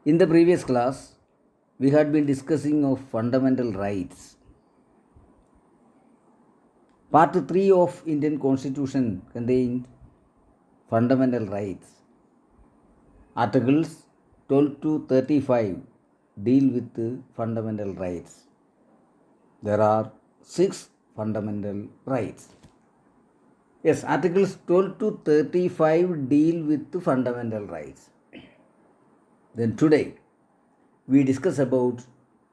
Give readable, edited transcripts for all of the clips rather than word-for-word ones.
In the previous class, we had been discussing of fundamental rights. Part 3 of Indian Constitution contained fundamental rights. Articles 12 to 35 deal with the fundamental rights. There are 6 fundamental rights. Yes, Articles 12 to 35 deal with the fundamental rights. Then today, we discuss about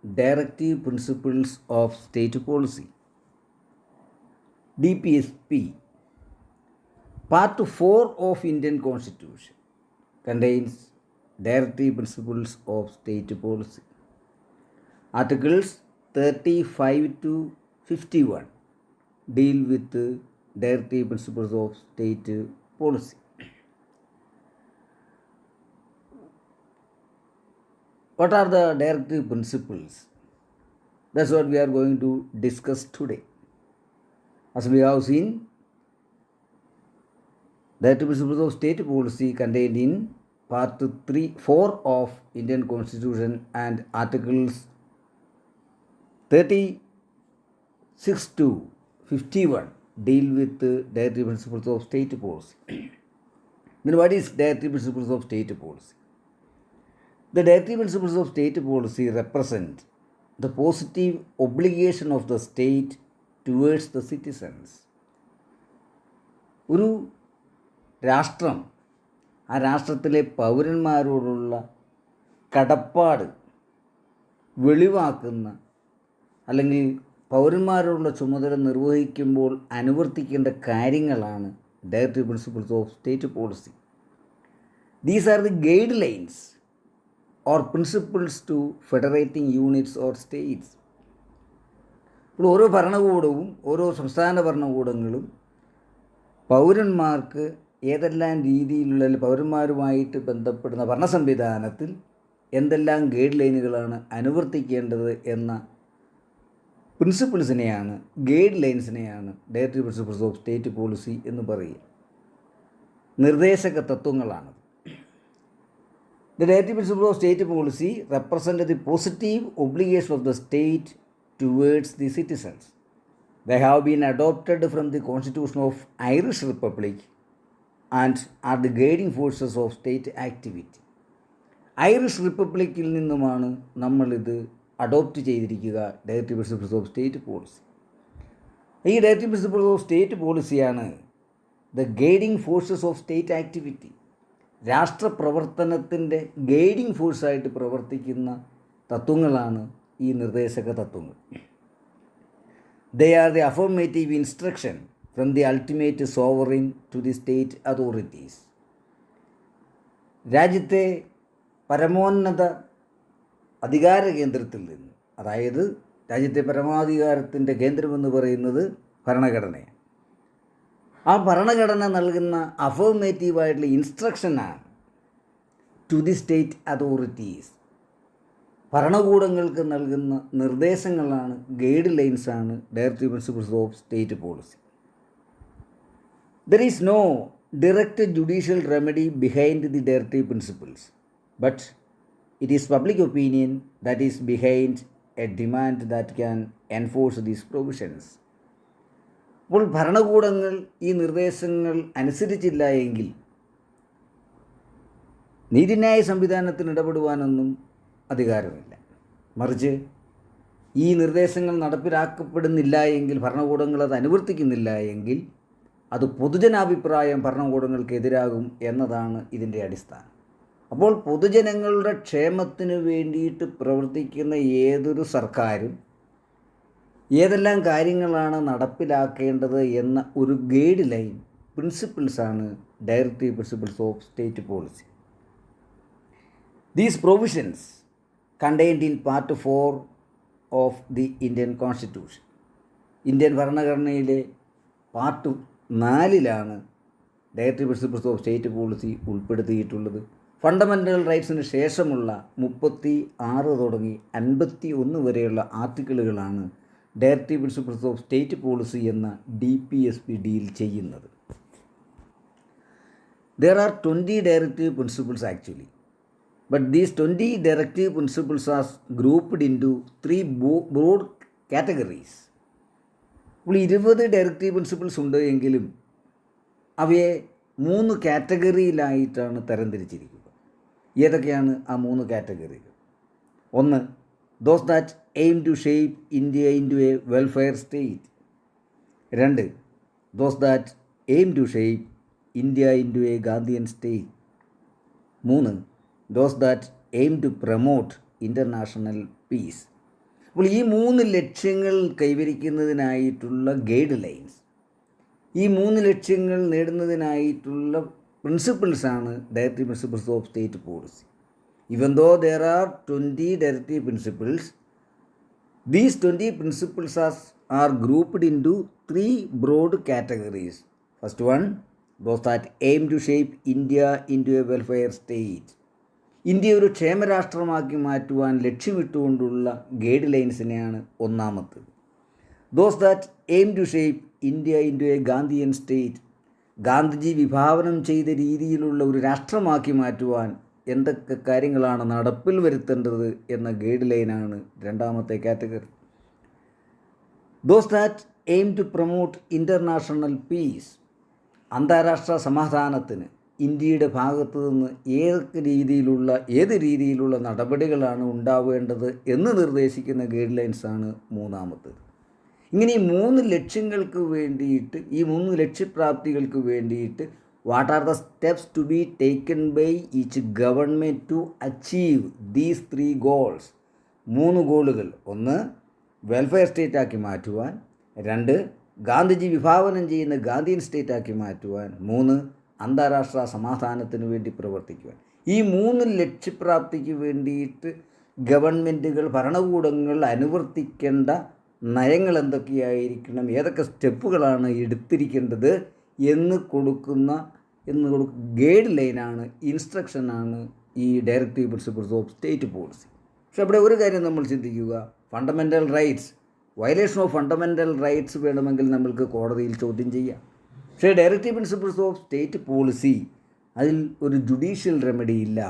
directive principles of state policy. DPSP. Part 4 of Indian Constitution contains directive principles of state policy. Articles 35 to 51 deal with the directive principles of state policy. What are the directive principles? That's what we are going to discuss today. As we have seen, directive principles of state policy contained in Part 4 of Indian Constitution and Articles 36 to 51 deal with the directive principles of state policy. Then what is directive principles of state policy? The directive principles of state policy represent the positive obligation of the state towards the citizens. ഒരു രാഷ്ട്രം ആ രാഷ്ട്രത്തിലെ പൗരന്മാരോടുള്ള കടപ്പാട് വെളിവാക്കുന്ന അല്ലെങ്കിൽ പൗരന്മാരോടുള്ള ചുമതല നിർവഹിക്കുമ്പോൾ അനുവർത്തിക്കേണ്ട കാര്യങ്ങളാണ് directive principles of state policy. These are the guidelines or principles to federating units or states. ഇപ്പോൾ ഓരോ ഭരണകൂടവും ഓരോ സംസ്ഥാന ഭരണകൂടങ്ങളും പൗരന്മാർക്ക് ഏതെല്ലാം രീതിയിലുള്ള പൗരന്മാരുമായിട്ട് ബന്ധപ്പെടുന്ന ഭരണ സംവിധാനത്തിൽ എന്തെല്ലാം ഗൈഡ് ലൈനുകളാണ് അനുവർത്തിക്കേണ്ടത് എന്ന പ്രിൻസിപ്പിൾസിനെയാണ് ഗൈഡ് ലൈൻസിനെയാണ് directive principles of state policy എന്ന് പറയുക. നിർദ്ദേശക തത്വങ്ങളാണ്. The directive principles of state policy represent the positive obligation of the state towards the citizens. They have been adopted from the Constitution of Irish Republic and are the guiding forces of state activity. Irish റിപ്പബ്ലിക്കിൽ നിന്നുമാണ് നമ്മളിത് adopt ചെയ്തിരിക്കുക directive principles of state policy. ഈ directive principles of state പോളിസിയാണ് the guiding forces of state activity. രാഷ്ട്രപ്രവർത്തനത്തിൻ്റെ guiding ഫോഴ്സായിട്ട് പ്രവർത്തിക്കുന്ന തത്വങ്ങളാണ് ഈ നിർദ്ദേശക തത്വങ്ങൾ. They are the affirmative instruction from the ultimate sovereign to the state authorities. രാജ്യത്തെ പരമോന്നത അധികാര കേന്ദ്രത്തിൽ നിന്ന്, അതായത് രാജ്യത്തെ പരമാധികാരത്തിൻ്റെ കേന്ദ്രമെന്ന് പറയുന്നത് ഭരണഘടനയാണ്. ആ ഭരണഘടന നൽകുന്ന അഫർമേറ്റീവായിട്ടുള്ള ഇൻസ്ട്രക്ഷനാണ് ടു ദി സ്റ്റേറ്റ് അതോറിറ്റീസ്. ഭരണകൂടങ്ങൾക്ക് നൽകുന്ന നിർദ്ദേശങ്ങളാണ്, ഗൈഡ് ലൈൻസാണ് directive principles of state policy. There is no direct judicial remedy behind the directive principles, but it is public opinion that is behind a demand that can enforce these provisions. അപ്പോൾ ഭരണകൂടങ്ങൾ ഈ നിർദ്ദേശങ്ങൾ അനുസരിച്ചില്ല എങ്കിൽ നീതിന്യായ സംവിധാനത്തിന് ഇടപെടുവാനൊന്നും അധികാരമില്ല. മറിച്ച് ഈ നിർദ്ദേശങ്ങൾ നടപ്പിലാക്കപ്പെടുന്നില്ല എങ്കിൽ, ഭരണകൂടങ്ങൾ അത് അനുവർത്തിക്കുന്നില്ല എങ്കിൽ അത് പൊതുജനാഭിപ്രായം ഭരണകൂടങ്ങൾക്കെതിരാകും എന്നതാണ് ഇതിൻ്റെ അടിസ്ഥാനം. അപ്പോൾ പൊതുജനങ്ങളുടെ ക്ഷേമത്തിന് വേണ്ടിയിട്ട് പ്രവർത്തിക്കുന്ന ഏതൊരു സർക്കാരും ഏതെല്ലാം കാര്യങ്ങളാണ് നടപ്പിലാക്കേണ്ടത് എന്ന ഒരു ഗൈഡ് ലൈൻ, പ്രിൻസിപ്പിൾസാണ് directive principles of state policy. These provisions contained in part 4 of the Indian constitution. Indian ഭരണഘടനയിലെ part 4 directive principles of state policy ഉൾപ്പെടുത്തിയിട്ടുള്ളത്. ഫണ്ടമെൻ്റൽ റൈറ്റ്സിന് ശേഷമുള്ള 36 തുടങ്ങി 51 വരെയുള്ള ആർട്ടിക്കിളുകളാണ് directive principles of state policy എന്ന DPSP ഡീൽ ചെയ്യുന്നത്. There are 20 directive principles actually. But these 20 directive principles are grouped into 3 broad categories. അപ്പോൾ 20 ഡയറക്റ്റീവ് പ്രിൻസിപ്പിൾസ് ഉണ്ട് എങ്കിലും അവയെ 3 കാറ്റഗറിയിലായിട്ടാണ് തരംതിരിച്ചിരിക്കുക. ഏതൊക്കെയാണ് ആ 3 കാറ്റഗറികൾ? ഒന്ന്, those that aim to shape India in to a welfare state. 2, those that aim to shape India in to a Gandhian state. 3, those that aim to promote international peace. അപ്പോൾ ഈ 3 ലക്ഷ്യങ്ങൾ കൈവരിക്കുന്നതിനായിട്ടുള്ള ഗൈഡ് ലൈൻസ്, ഈ 3 ലക്ഷ്യങ്ങൾ നേടുന്നതിനായിട്ടുള്ള പ്രിൻസിപ്പിൾസാണ് directive principles of state policy. Even though there are 20 directive principles, these 20 principles are grouped into 3 broad categories. First one, those that aim to shape India into a welfare state. India ഒരു ക്ഷേമരാഷ്ട്രമാക്കി മാറ്റുവാൻ ലക്ഷ്യമിട്ടുകൊണ്ടുള്ള guide ലൈൻസിനെയാണ് ഒന്നാമത്തത്. Those that aim to shape India in to a Gandhian state. Gandhiji വിഭാവനം ചെയ്ത രീതിയിലുള്ള ഒരു രാഷ്ട്രമാക്കി മാറ്റുവാൻ എന്തൊക്കെ കാര്യങ്ങളാണ് നടപ്പിൽ വരുത്തേണ്ടത് എന്ന ഗൈഡ് ലൈനാണ് രണ്ടാമത്തെ category. Those that aim to promote international peace. അന്താരാഷ്ട്ര സമാധാനത്തിന് ഇന്ത്യയുടെ ഭാഗത്തു നിന്ന് ഏത് രീതിയിലുള്ള നടപടികളാണ് ഉണ്ടാവേണ്ടത് എന്ന് നിർദ്ദേശിക്കുന്ന ഗൈഡ് ലൈൻസാണ് മൂന്നാമത്തേത്. ഇങ്ങനെ ഈ 3 ലക്ഷ്യങ്ങൾക്ക് വേണ്ടിയിട്ട്, ഈ 3 ലക്ഷ്യപ്രാപ്തികൾക്ക് വേണ്ടിയിട്ട് what are the steps to be taken by each government to achieve these 3 goals? 3 ഗോളുകൾ. 1, വെൽഫെയർ സ്റ്റേറ്റാക്കി മാറ്റുവാൻ. 2, ഗാന്ധിജി വിഭാവനം ചെയ്യുന്ന ഗാന്ധിയൻ സ്റ്റേറ്റാക്കി മാറ്റുവാൻ. 3, അന്താരാഷ്ട്ര സമാധാനത്തിന് വേണ്ടി പ്രവർത്തിക്കുവാൻ. ഈ 3 ലക്ഷ്യപ്രാപ്തിക്ക് വേണ്ടിയിട്ട് ഗവൺമെൻറ്റുകൾ, ഭരണകൂടങ്ങൾ അനുവർത്തിക്കേണ്ട നയങ്ങൾ എന്തൊക്കെയായിരിക്കണം, ഏതൊക്കെ സ്റ്റെപ്പുകളാണ് എടുത്തിരിക്കേണ്ടത് എന്ന് കൊടുക്കുന്ന ഗൈഡ് ലൈനാണ്, ഇൻസ്ട്രക്ഷനാണ് ഈ directive principles of state policy. പക്ഷെ അവിടെ ഒരു കാര്യം നമ്മൾ ചിന്തിക്കുക, fundamental rights, violation of fundamental rights വേണമെങ്കിൽ നമ്മൾക്ക് കോടതിയിൽ ചോദ്യം ചെയ്യാം. പക്ഷേ directive principles of state policy, അതിൽ ഒരു ജുഡീഷ്യൽ റെമഡി ഇല്ല.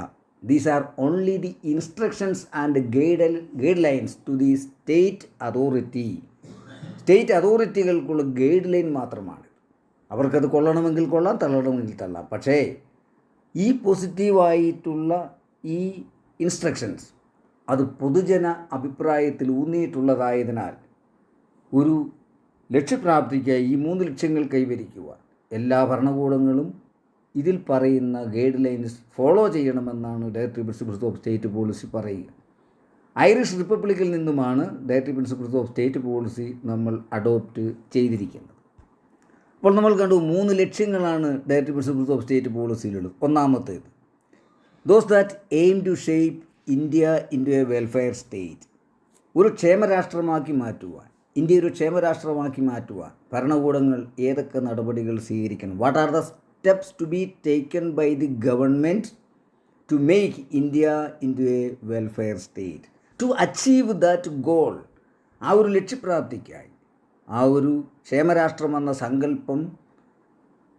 These are only the instructions and guidelines to the state authority. State അതോറിറ്റികൾക്കുള്ള ഗൈഡ് ലൈൻ മാത്രമാണ്. അവർക്കത് കൊള്ളണമെങ്കിൽ കൊള്ളാം, തള്ളണമെങ്കിൽ തള്ളാം. പക്ഷേ ഈ പോസിറ്റീവായിട്ടുള്ള ഈ ഇൻസ്ട്രക്ഷൻസ് അത് പൊതുജന അഭിപ്രായത്തിൽ ഊന്നിയിട്ടുള്ളതായതിനാൽ ഒരു ലക്ഷ്യപ്രാപ്തിക്കായി ഈ 3 ലക്ഷ്യങ്ങൾ കൈവരിക്കുവാൻ എല്ലാ ഭരണകൂടങ്ങളും ഇതിൽ പറയുന്ന ഗൈഡ് ലൈൻസ് ഫോളോ ചെയ്യണമെന്നാണ് directive principles of state policy പറയുക. ഐറിഷ് റിപ്പബ്ലിക്കിൽ നിന്നുമാണ് directive principles of state policy നമ്മൾ അഡോപ്റ്റ് ചെയ്തിരിക്കുന്നത്. അപ്പോൾ നമ്മൾ കണ്ടു 3 ലക്ഷ്യങ്ങളാണ് ഡയറക്റ്റീവ് പ്രിൻസിപ്പിൾസ് ഓഫ് സ്റ്റേറ്റ് പോളിസിയിലുള്ളത്. ഒന്നാമത്തേത്, those that aim to shape India in to a welfare state. ഒരു ക്ഷേമരാഷ്ട്രമാക്കി മാറ്റുവാൻ, ഇന്ത്യ ഒരു ക്ഷേമരാഷ്ട്രമാക്കി മാറ്റുവാൻ ഭരണകൂടങ്ങൾ ഏതൊക്കെ നടപടികൾ സ്വീകരിക്കണം? What are the steps to be taken by the government to make India in to a welfare state, to achieve that goal. ആ ഒരു ലക്ഷ്യപ്രാപ്തിക്കായി, ആ ഒരു ക്ഷേമരാഷ്ട്രമെന്ന സങ്കല്പം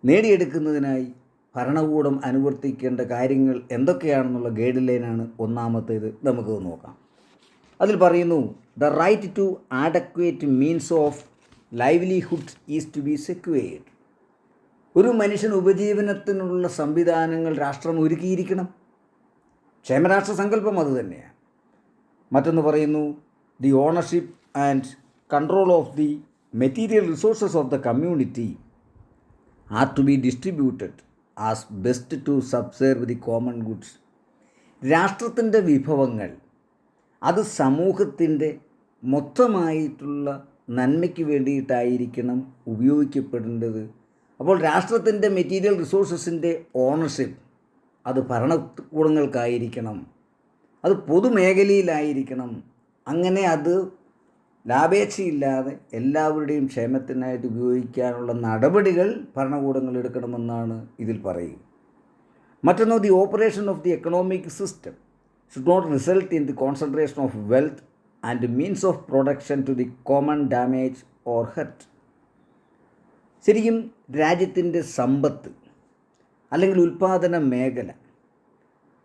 നേടിയെടുക്കുന്നതിനായി ഭരണകൂടം അനുവർത്തിക്കേണ്ട കാര്യങ്ങൾ എന്തൊക്കെയാണെന്നുള്ള ഗൈഡ് ലൈനാണ് ഒന്നാമത്തേത്. നമുക്ക് നോക്കാം. അതിൽ പറയുന്നു, the right to adequate means of livelihood is to be secured. ഒരു മനുഷ്യന് ഉപജീവനത്തിനുള്ള സംവിധാനങ്ങൾ രാഷ്ട്രം ഒരുക്കിയിരിക്കണം. ക്ഷേമരാഷ്ട്ര സങ്കല്പം അതുതന്നെയാണ്. മറ്റൊന്ന് പറയുന്നു, the ownership and control of the material resources of the community are to be distributed as best to subserve the common goods. രാഷ്ട്രത്തിൻ്റെ വിഭവങ്ങൾ അത് സമൂഹത്തിൻ്റെ മൊത്തമായിട്ടുള്ള നന്മയ്ക്ക് വേണ്ടിയിട്ടായിരിക്കണം ഉപയോഗിക്കപ്പെടേണ്ടത്. അപ്പോൾ രാഷ്ട്രത്തിൻ്റെ മെറ്റീരിയൽ റിസോഴ്സസിൻ്റെ ഓണർഷിപ്പ് അത് ഭരണകൂടങ്ങൾക്കായിരിക്കണം, അത് പൊതുമേഖലയിലായിരിക്കണം. അങ്ങനെ അത് ലാഭേച്ഛയില്ലാതെ എല്ലാവരുടെയും ക്ഷേമത്തിനായിട്ട് ഉപയോഗിക്കാനുള്ള നടപടികൾ ഭരണകൂടങ്ങൾ എടുക്കണമെന്നാണ് ഇതിൽ പറയുക. മറ്റൊന്ന്, the operation of the economic system should not result in the concentration of wealth and means of production to the common damage or hurt. ശരിക്കും രാജ്യത്തിൻ്റെ സമ്പത്ത് അല്ലെങ്കിൽ ഉൽപ്പാദന മേഖല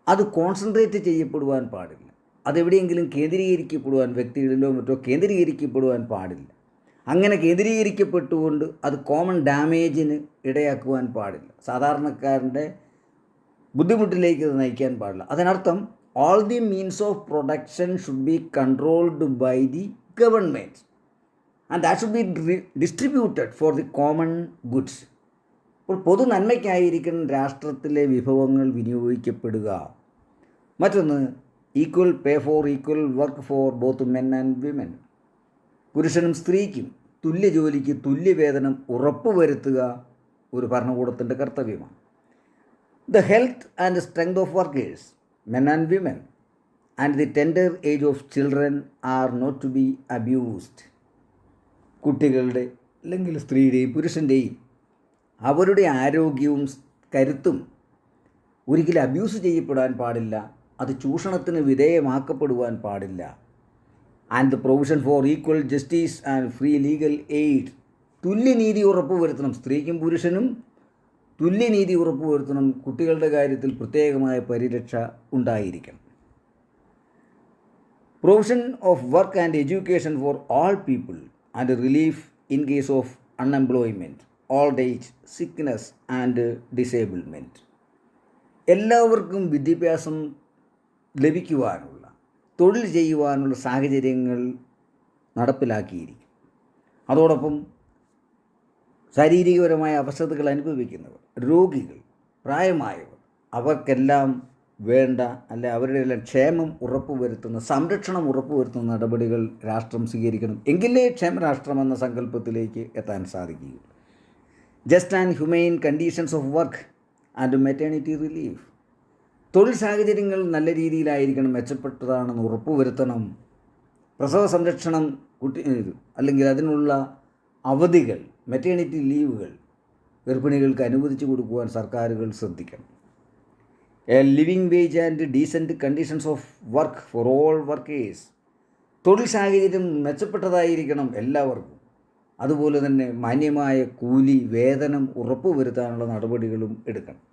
അത് കോൺസെൻട്രേറ്റ് ചെയ്യപ്പെടുവാൻ പാടില്ല. അതെവിടെയെങ്കിലും കേന്ദ്രീകരിക്കപ്പെടുവാൻ, വ്യക്തികളിലോ മറ്റോ കേന്ദ്രീകരിക്കപ്പെടുവാൻ പാടില്ല. അങ്ങനെ കേന്ദ്രീകരിക്കപ്പെട്ടുകൊണ്ട് അത് കോമൺ ഡാമേജിന് ഇടയാക്കുവാൻ പാടില്ല. സാധാരണക്കാരൻ്റെ ബുദ്ധിമുട്ടിലേക്ക് ഇത് നയിക്കാൻ പാടില്ല. അതിനർത്ഥം all the means of production should be controlled by the government and that should be distributed for the common goods. അപ്പോൾ പൊതു നന്മയ്ക്കായിരിക്കണം രാഷ്ട്രത്തിലെ വിഭവങ്ങൾ വിനിയോഗിക്കപ്പെടുക. മറ്റൊന്ന്, equal pay for equal work for both men and women. പുരുഷനും സ്ത്രീക്കും തുല്യ ജോലിക്ക് തുല്യവേതനം ഉറപ്പുവരുത്തുക ഒരു ഭരണകൂടത്തിൻ്റെ കർത്തവ്യമാണ്. The health and strength of workers, men and women, and the tender age of children are not to be abused. കുട്ടികളുടെ അല്ലെങ്കിൽ സ്ത്രീയുടെയും പുരുഷൻ്റെയും അവരുടെ ആരോഗ്യവും കരുത്തും ഒരിക്കലും അബ്യൂസ് ചെയ്യപ്പെടാൻ പാടില്ല. അത് ചൂഷണത്തിന് വിധേയമാക്കപ്പെടുവാൻ പാടില്ല. And the provision for equal justice and free legal aid. തുല്യനീതി ഉറപ്പുവരുത്തണം. സ്ത്രീക്കും പുരുഷനും തുല്യനീതി ഉറപ്പുവരുത്തണം. കുട്ടികളുടെ കാര്യത്തിൽ പ്രത്യേകമായ പരിരക്ഷ ഉണ്ടായിരിക്കണം. Provision of work and education for all people and relief in case of unemployment, old age, sickness and disablement. എല്ലാവർക്കും വിദ്യാഭ്യാസം ലഭിക്കുവാനുള്ള, തൊഴിൽ ചെയ്യുവാനുള്ള സാഹചര്യങ്ങൾ നടപ്പിലാക്കിയിരിക്കും. അതോടൊപ്പം ശാരീരികപരമായ അവശതകൾ അനുഭവിക്കുന്നവർ, രോഗികൾ, പ്രായമായവർ, അവർക്കെല്ലാം വേണ്ട അവരുടെ എല്ലാം ക്ഷേമം ഉറപ്പുവരുത്തുന്ന, സംരക്ഷണം ഉറപ്പുവരുത്തുന്ന നടപടികൾ രാഷ്ട്രം സ്വീകരിക്കണം. എങ്കിലേ ക്ഷേമരാഷ്ട്രം എന്ന സങ്കല്പത്തിലേക്ക് എത്താൻ സാധിക്കുകയുള്ളൂ. Just and humane conditions of work and maternity relief. തൊഴിൽ സാഹചര്യങ്ങൾ നല്ല രീതിയിലായിരിക്കണം, മെച്ചപ്പെട്ടതാണെന്ന് ഉറപ്പുവരുത്തണം. പ്രസവ സംരക്ഷണം അല്ലെങ്കിൽ അതിനുള്ള അവധികൾ, മെറ്റേണിറ്റി ലീവുകൾ ഗർഭിണികൾക്ക് അനുവദിച്ചു കൊടുക്കുവാൻ സർക്കാരുകൾ ശ്രദ്ധിക്കണം. A living wage and decent conditions of work for all workers. തൊഴിൽ സാഹചര്യം മെച്ചപ്പെട്ടതായിരിക്കണം എല്ലാവർക്കും. അതുപോലെ തന്നെ മാന്യമായ കൂലി, വേതനം ഉറപ്പുവരുത്താനുള്ള നടപടികളും എടുക്കണം.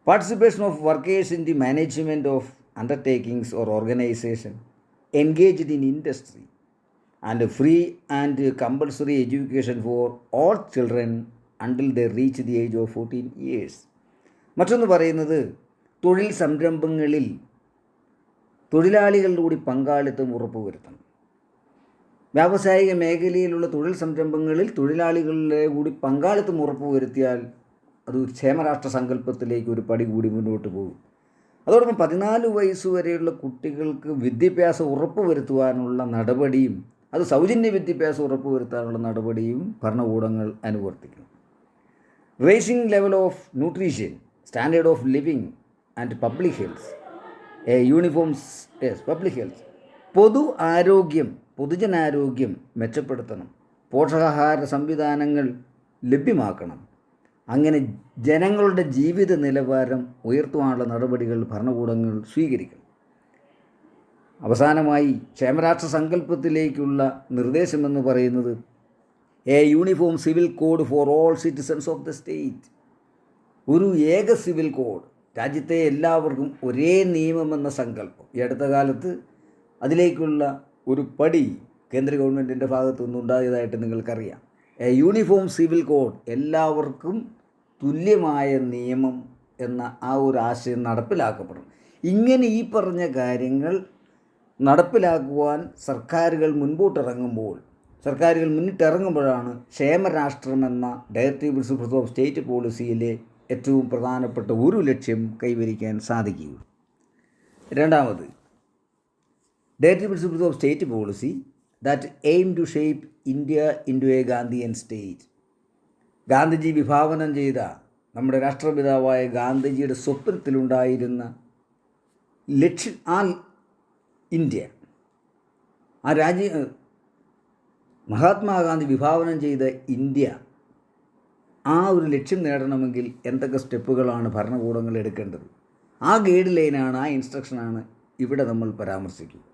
Participation of workers in the management of undertakings or organisation engaged in industry and free and compulsory education for all children until they reach the age of 14 years. മറ്റൊന്ന് പറയുന്നത്, തൊഴിൽ സംരംഭങ്ങളിൽ തൊഴിലാളികളുടെ കൂടി പങ്കാളിത്തം ഉറപ്പുവരുത്തണം. വ്യാവസായിക മേഖലയിലുള്ള തൊഴിൽ സംരംഭങ്ങളിൽ തൊഴിലാളികളുടെ കൂടി പങ്കാളിത്തം ഉറപ്പുവരുത്തിയാൽ അത് ക്ഷേമരാഷ്ട്ര സങ്കല്പത്തിലേക്ക് ഒരു പടി കൂടി മുന്നോട്ട് പോകും. അതോടൊപ്പം 14 വയസ്സുവരെയുള്ള കുട്ടികൾക്ക് വിദ്യാഭ്യാസം ഉറപ്പുവരുത്തുവാനുള്ള നടപടിയും, അത് സൗജന്യ വിദ്യാഭ്യാസം ഉറപ്പുവരുത്താനുള്ള നടപടിയും ഭരണകൂടങ്ങൾ അനുവർത്തിക്കണം. Raising level of nutrition, standard of living and public health, public health. പൊതു ആരോഗ്യം, പൊതുജനാരോഗ്യം മെച്ചപ്പെടുത്തണം. പോഷകാഹാര സംവിധാനങ്ങൾ ലഭ്യമാക്കണം. അങ്ങനെ ജനങ്ങളുടെ ജീവിത നിലവാരം ഉയർത്തുവാനുള്ള നടപടികൾ ഭരണകൂടങ്ങൾ സ്വീകരിക്കണം. അവസാനമായി ക്ഷേമരാഷ്ട്ര സങ്കല്പത്തിലേക്കുള്ള നിർദ്ദേശമെന്ന് പറയുന്നത്, A uniform civil code for all citizens of the state. ഒരു ഏക സിവിൽ കോഡ്, രാജ്യത്തെ എല്ലാവർക്കും ഒരേ നിയമമെന്ന സങ്കല്പം. ഈ അടുത്ത കാലത്ത് അതിലേക്കുള്ള ഒരു പടി കേന്ദ്ര ഗവൺമെൻറ്റിൻ്റെ ഭാഗത്തു നിന്നുണ്ടായതായിട്ട് നിങ്ങൾക്കറിയാം. എ യൂണിഫോം സിവിൽ കോഡ്, എല്ലാവർക്കും തുല്യമായ നിയമം എന്ന ആ ഒരു ആശയം നടപ്പിലാക്കപ്പെടണം. ഇങ്ങനെ ഈ പറഞ്ഞ കാര്യങ്ങൾ നടപ്പിലാക്കുവാൻ സർക്കാരുകൾ മുന്നിട്ടിറങ്ങുമ്പോഴാണ് ക്ഷേമരാഷ്ട്രം എന്ന ഡയറക്റ്റീവ് പ്രിൻസിപ്പിൾസ് ഓഫ് സ്റ്റേറ്റ് പോളിസിയിലെ ഏറ്റവും പ്രധാനപ്പെട്ട ഒരു ലക്ഷ്യം കൈവരിക്കാൻ സാധിക്കുകയുള്ളൂ. രണ്ടാമത്, directive principles of state policy that aim to shape India into a Gandhian state. Gandhiji വിഭാവനം ചെയ്ത, നമ്മുടെ രാഷ്ട്രപിതാവായ ഗാന്ധിജിയുടെ സ്വപ്നത്തിലുണ്ടായിരുന്ന ലക്ഷ്യം, ആ ഇന്ത്യ, ആ മഹാത്മാഗാന്ധി വിഭാവനം ചെയ്ത ഇന്ത്യ, ആ ഒരു ലക്ഷ്യം നേടണമെങ്കിൽ എന്തൊക്കെ സ്റ്റെപ്പുകളാണ് ഭരണകൂടങ്ങൾ എടുക്കേണ്ടത്? ആ ഗൈഡ് ലൈനാണ്, ആ ഇൻസ്ട്രക്ഷനാണ് ഇവിടെ നമ്മൾ പരാമർശിക്കുക.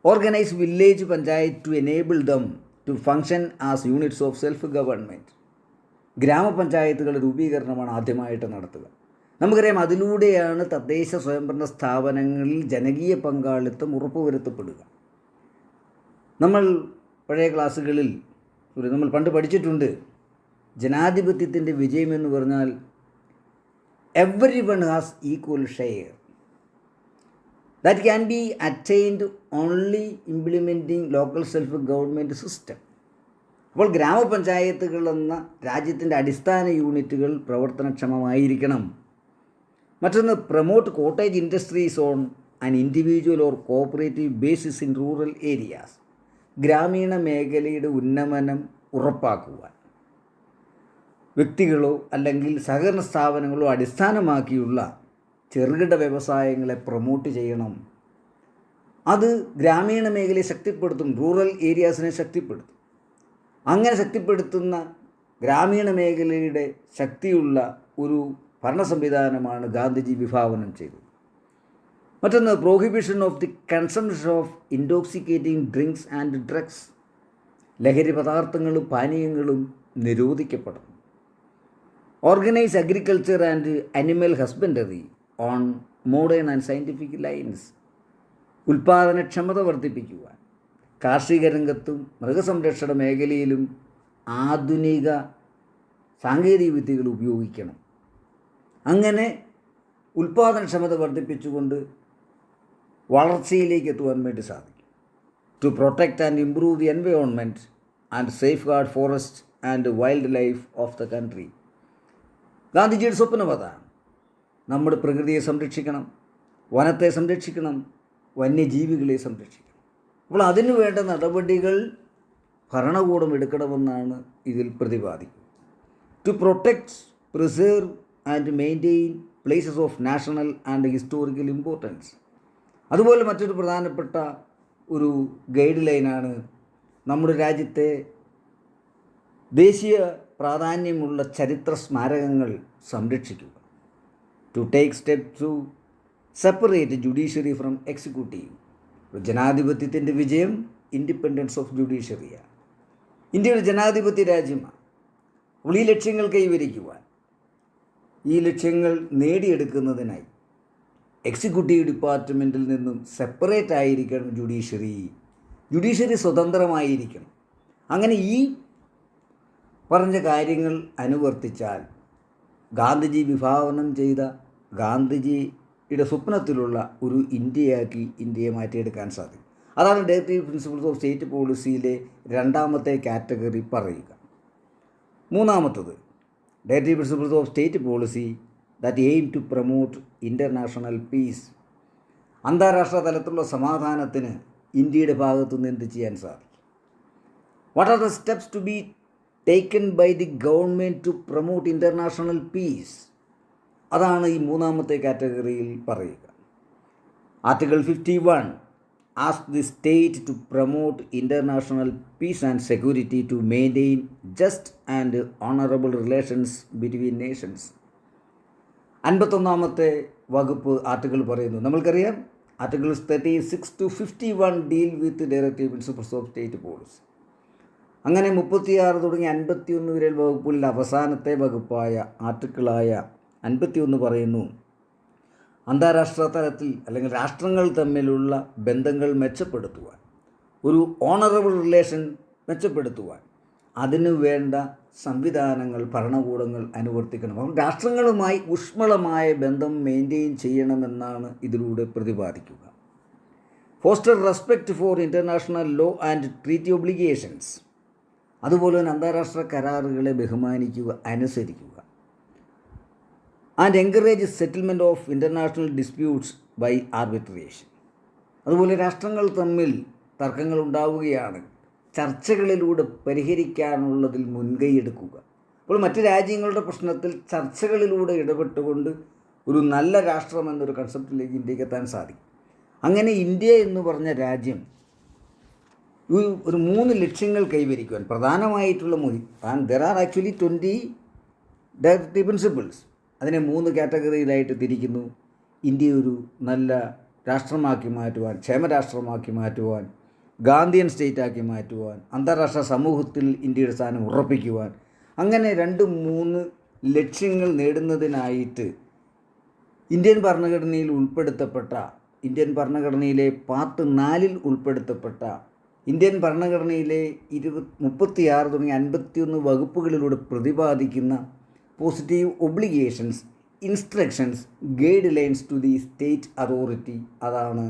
Organise village panchayat to enable them to function as units of self government. ഗ്രാമപഞ്ചായത്തുകളുടെ രൂപീകരണമാണ് ആദ്യമായിട്ട് നടത്തുക. നമുക്കറിയാം അതിലൂടെയാണ് തദ്ദേശ സ്വയംഭരണ സ്ഥാപനങ്ങളിൽ ജനകീയ പങ്കാളിത്തം ഉറപ്പുവരുത്തപ്പെടുക. നമ്മൾ പഴയ ക്ലാസ്സുകളിൽ നമ്മൾ പണ്ട് പഠിച്ചിട്ടുണ്ട്, ജനാധിപത്യത്തിൻ്റെ വിജയമെന്ന് പറഞ്ഞാൽ every one has equal share that can be attained only implementing local self government system. അപ്പോൾ ഗ്രാമപഞ്ചായത്തുകൾ എന്ന രാജ്യത്തിൻ്റെ അടിസ്ഥാന യൂണിറ്റുകൾ പ്രവർത്തനക്ഷമമായിരിക്കണം. മറ്റൊന്ന്, promote cottage industries on an individual or cooperative basis in rural areas. ഗ്രാമീണ മേഖലയുടെ ഉന്നമനം ഉറപ്പാക്കുവാൻ വ്യക്തികളോ അല്ലെങ്കിൽ സഹകരണ സ്ഥാപനങ്ങളോ അടിസ്ഥാനമാക്കിയുള്ള ചെറുകിട വ്യവസായങ്ങളെ പ്രൊമോട്ട് ചെയ്യണം. അത് ഗ്രാമീണ മേഖലയെ ശക്തിപ്പെടുത്തും, റൂറൽ ഏരിയാസിനെ ശക്തിപ്പെടുത്തും. അങ്ങനെ ശക്തിപ്പെടുത്തുന്ന ഗ്രാമീണ മേഖലയുടെ ശക്തിയുള്ള ഒരു ഭരണ സംവിധാനമാണ് ഗാന്ധിജി വിഭാവനം ചെയ്തത്. മറ്റൊന്ന്, prohibition of the consumption of intoxicating drinks and drugs. ലഹരി പദാർത്ഥങ്ങളും പാനീയങ്ങളും നിരോധിക്കപ്പെടണം. Organise agriculture and animal husbandry on modern and scientific lines. ഉൽപ്പാദനക്ഷമത വർദ്ധിപ്പിക്കുവാൻ കാർഷിക രംഗത്തും മൃഗസംരക്ഷണ മേഖലയിലും ആധുനിക സാങ്കേതിക വിദ്യകൾ ഉപയോഗിക്കണം. അങ്ങനെ ഉൽപ്പാദനക്ഷമത വർദ്ധിപ്പിച്ചുകൊണ്ട് വളർച്ചയിലേക്ക് എത്തുവാൻ വേണ്ടി സാധിക്കും. To protect and improve the environment and safeguard forest and wildlife of the country. ഗാന്ധിജിയുടെ സ്വപ്നം അതാണ്. നമ്മുടെ പ്രകൃതിയെ സംരക്ഷിക്കണം, വനത്തെ സംരക്ഷിക്കണം, വന്യജീവികളെ സംരക്ഷിക്കണം. അപ്പോൾ അതിനു വേണ്ട നടപടികൾ ഭരണകൂടം എടുക്കണമെന്നാണ് ഇതിൽ പ്രതിപാദിക്കുന്നത്. To protect, preserve and maintain places of national and historical importance. അതുപോലെ മറ്റൊരു പ്രധാനപ്പെട്ട ഒരു ഗൈഡ് ലൈനാണ് നമ്മുടെ രാജ്യത്തെ ദേശീയ പ്രാധാന്യമുള്ള ചരിത്ര സ്മാരകങ്ങൾ സംരക്ഷിക്കുക. To take step to separate judiciary from executive. ജനാധിപത്യത്തിൻ്റെ വിജയം ഇൻഡിപെൻഡൻസ് ഓഫ് ജുഡീഷ്യറിയാണ്. ഇന്ത്യ ഒരു ജനാധിപത്യ രാജ്യമാണ്. അപ്പോൾ ഈ ലക്ഷ്യങ്ങൾ കൈവരിക്കുവാൻ, ഈ ലക്ഷ്യങ്ങൾ നേടിയെടുക്കുന്നതിനായി എക്സിക്യൂട്ടീവ് ഡിപ്പാർട്ട്മെൻറ്റിൽ നിന്നും സെപ്പറേറ്റ് ആയിരിക്കണം ജുഡീഷ്യറി സ്വതന്ത്രമായിരിക്കണം. അങ്ങനെ ഈ പറഞ്ഞ കാര്യങ്ങൾ അനുവർത്തിച്ചാൽ ഗാന്ധിജി വിഭാവനം ചെയ്ത ഗാന്ധിജിയുടെ സ്വപ്നത്തിലുള്ള ഒരു ഇന്ത്യയാക്കി ഇന്ത്യയെ മാറ്റിയെടുക്കാൻ സാധിക്കും. അതാണ് ഡയറക്റ്റീവ് പ്രിൻസിപ്പിൾസ് ഓഫ് സ്റ്റേറ്റ് പോളിസിയിലെ രണ്ടാമത്തെ കാറ്റഗറി പറയുക. മൂന്നാമത്തത്, directive principles of state policy that aim to promote international peace. അന്താരാഷ്ട്ര തലത്തിലുള്ള സമാധാനത്തിന് ഇന്ത്യയുടെ ഭാഗത്തുനിന്ന് എന്ത് ചെയ്യാൻ സാധിക്കും? What are the steps to be taken by the government to promote international peace? അതാണ് ഈ മൂന്നാമത്തെ കാറ്റഗറിയിൽ പറയുക. Article 51 asks the state to promote international peace and security to maintain just and honorable relations between nations. 51ാമത്തെ വകുപ്പ് article പറയുന്നു, നമ്മൾക്കറിയാം articles 36 to 51 deal with directive principles of state policy. അങ്ങനെ 36 തുടങ്ങി 51 വരെ വകുപ്പുകളിൽ അവസാനത്തെ വകുപ്പായ ആർട്ടിക്കിളായ 51 പറയുന്നു, അന്താരാഷ്ട്ര തലത്തിൽ അല്ലെങ്കിൽ രാഷ്ട്രങ്ങൾ തമ്മിലുള്ള ബന്ധങ്ങൾ മെച്ചപ്പെടുത്തുവാൻ, ഒരു ഓണറബിൾ റിലേഷൻ മെച്ചപ്പെടുത്തുവാൻ അതിനു വേണ്ട സംവിധാനങ്ങൾ ഭരണകൂടങ്ങൾ അനുവർത്തിക്കണം. അപ്പോൾ രാഷ്ട്രങ്ങളുമായി ഊഷ്മളമായ ബന്ധം മെയിൻറ്റെയിൻ ചെയ്യണമെന്നാണ് ഇതിലൂടെ പ്രതിപാദിക്കുക. Foster respect for international law and treaty obligations. അതുപോലെ തന്നെ അന്താരാഷ്ട്ര കരാറുകളെ ബഹുമാനിക്കുക, അനുസരിക്കുക. And encourage settlement of international disputes by arbitration. അതുപോലെ രാഷ്ട്രങ്ങൾ തമ്മിൽ തർക്കങ്ങൾ ഉണ്ടാവുകയാണ്, ചർച്ചകളിലൂടെ പരിഹരിക്കാനുള്ളതിൽ മുൻകൈയെടുക്കുക. അപ്പോൾ മറ്റ് രാജ്യങ്ങളുടെ പ്രശ്നത്തിൽ ചർച്ചകളിലൂടെ ഇടപെട്ടുകൊണ്ട് ഒരു നല്ല രാഷ്ട്രം എന്നൊരു കൺസെപ്റ്റിലേക്ക് ഇന്ത്യക്ക് എത്താൻ സാധിക്കും. അങ്ങനെ ഇന്ത്യ എന്ന് പറഞ്ഞ രാജ്യം ഒരു 3 ലക്ഷ്യങ്ങൾ കൈവരിക്കുവാൻ പ്രധാനമായിട്ടുള്ള and there are actually 20 directive principles. അതിനെ 3 കാറ്റഗറിയിലായിട്ട് തിരിക്കുന്നു. ഇന്ത്യ ഒരു നല്ല രാഷ്ട്രമാക്കി മാറ്റുവാൻ, ക്ഷേമരാഷ്ട്രമാക്കി മാറ്റുവാൻ, ഗാന്ധിയൻ സ്റ്റേറ്റാക്കി മാറ്റുവാൻ, അന്താരാഷ്ട്ര സമൂഹത്തിൽ ഇന്ത്യയുടെ സ്ഥാനം ഉറപ്പിക്കുവാൻ. അങ്ങനെ 2-3 ലക്ഷ്യങ്ങൾ നേടുന്നതിനായിട്ട് ഇന്ത്യൻ ഭരണഘടനയിൽ ഉൾപ്പെടുത്തപ്പെട്ട ഇന്ത്യൻ ഭരണഘടനയിലെ പാർട്ട് 4 ഉൾപ്പെടുത്തപ്പെട്ട ഇന്ത്യൻ ഭരണഘടനയിലെ 36 തുടങ്ങി 51 വകുപ്പുകളിലൂടെ പ്രതിപാദിക്കുന്ന positive obligations, instructions, guidelines to the state authority, അതാണ്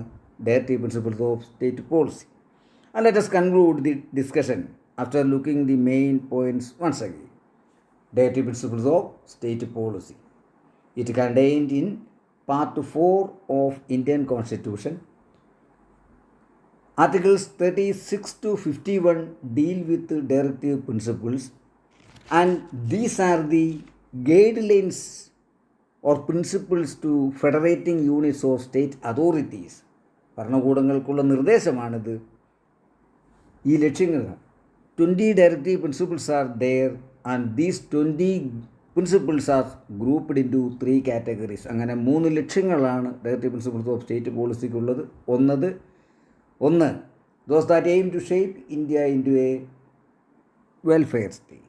directive principles of state policy. And let us conclude the discussion after looking the main points once again. Directive Principles of State Policy. It contained in Part 4 of Indian Constitution. Articles 36 to 51 deal with the directive principles, and these are the guidelines or principles to federating units of state authorities. ഭരണകൂടങ്ങൾക്കുള്ള നിർദ്ദേശമാണിത്. ഈ ലക്ഷ്യങ്ങൾ 20 directive principles are there, and these 20 principles are grouped in to 3 categories. അങ്ങനെ 3 ലക്ഷ്യങ്ങളാണ് directive principles of state പോളിസിക്കുള്ളത്. ഒന്ന് those that aim to shape India in to a welfare state.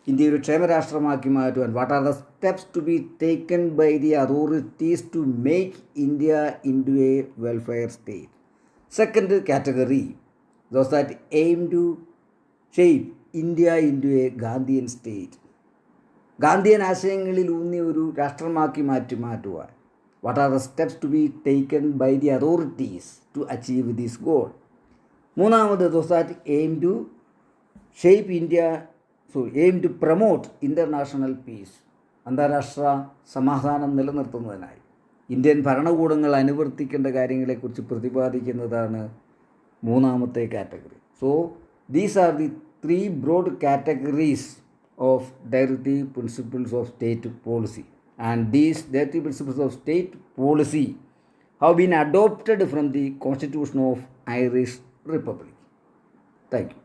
India ഒരു ക്ഷേമരാഷ്ട്രമാക്കി മാറ്റുവാൻ what are the steps to be taken by the authorities to make India in to a welfare state. Second category those that aim to shape India into a Gandhian state. Gandhian ആശയങ്ങളിൽ ഊന്നിയ ഒരു രാഷ്ട്രമാക്കി മാറ്റുവാൻ what are the steps to be taken by the authorities to achieve this goal. മൂന്നാമത് those that aim to shape India, aim to promote international peace, അന്താരാഷ്ട്ര സമാധാനം നിലനിർത്തുന്നതിനായി Indian ഭരണകൂടങ്ങൾ അനുവർത്തിക്കേണ്ട കാര്യങ്ങളെക്കുറിച്ച് പ്രതിപാദിക്കുന്നതാണ് മൂന്നാമത്തെ category. So these are the 3 broad categories of directive principles of state policy, and these directive principles of state policy have been adopted from the Constitution of Irish Republic. Thank you.